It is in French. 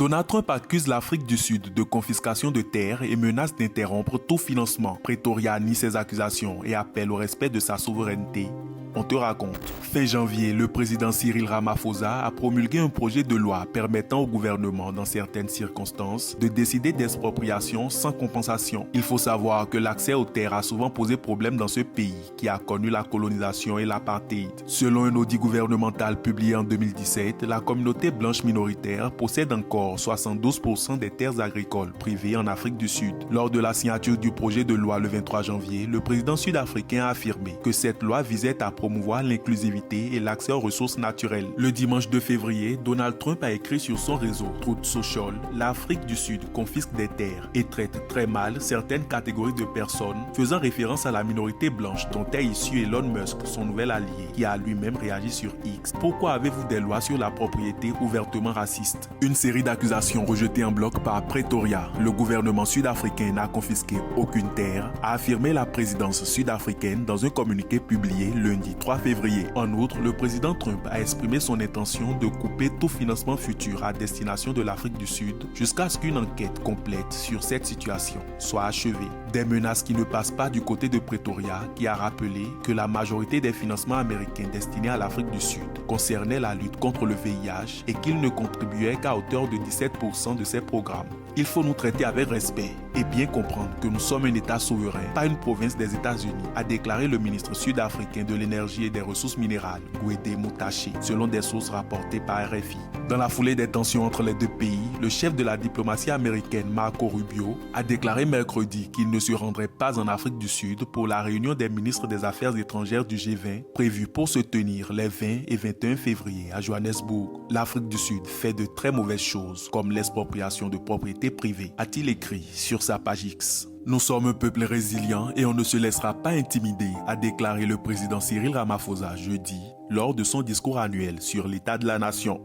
Donald Trump accuse l'Afrique du Sud de confiscation de terres et menace d'interrompre tout financement. Pretoria nie ses accusations et appelle au respect de sa souveraineté. On te raconte. Fin janvier, le président Cyril Ramaphosa a promulgué un projet de loi permettant au gouvernement, dans certaines circonstances, de décider d'expropriation sans compensation. Il faut savoir que l'accès aux terres a souvent posé problème dans ce pays qui a connu la colonisation et l'apartheid. Selon un audit gouvernemental publié en 2017, la communauté blanche minoritaire possède encore 72% des terres agricoles privées en Afrique du Sud. Lors de la signature du projet de loi le 23 janvier, le président sud-africain a affirmé que cette loi visait à promouvoir l'inclusivité et l'accès aux ressources naturelles. Le dimanche 2 février, Donald Trump a écrit sur son réseau Truth Social: l'Afrique du Sud confisque des terres et traite très mal certaines catégories de personnes, faisant référence à la minorité blanche dont est issu Elon Musk, son nouvel allié, qui a lui-même réagi sur X. Pourquoi avez-vous des lois sur la propriété ouvertement racistes? Une série d'accusations rejetées en bloc par Pretoria. Le gouvernement sud-africain n'a confisqué aucune terre, a affirmé la présidence sud-africaine dans un communiqué publié lundi 3 février. En outre, le président Trump a exprimé son intention de couper tout financement futur à destination de l'Afrique du Sud jusqu'à ce qu'une enquête complète sur cette situation soit achevée. Des menaces qui ne passent pas du côté de Pretoria, qui a rappelé que la majorité des financements américains destinés à l'Afrique du Sud concernaient la lutte contre le VIH et qu'ils ne contribuaient qu'à hauteur de 17% de ces programmes. Il faut nous traiter avec respect et bien comprendre que nous sommes un État souverain, pas une province des États-Unis, a déclaré le ministre sud-africain de l'énergie et des ressources minérales, Gwede Mutache, selon des sources rapportées par RFI. Dans la foulée des tensions entre les deux pays, le chef de la diplomatie américaine, Marco Rubio, a déclaré mercredi qu'il ne se rendrait pas en Afrique du Sud pour la réunion des ministres des Affaires étrangères du G20, prévue pour se tenir les 20 et 21 février à Johannesburg. L'Afrique du Sud fait de très mauvaises choses, comme l'expropriation de propriétés privées, a-t-il écrit sur sa page X. Nous sommes un peuple résilient et on ne se laissera pas intimider, a déclaré le président Cyril Ramaphosa jeudi lors de son discours annuel sur l'état de la nation.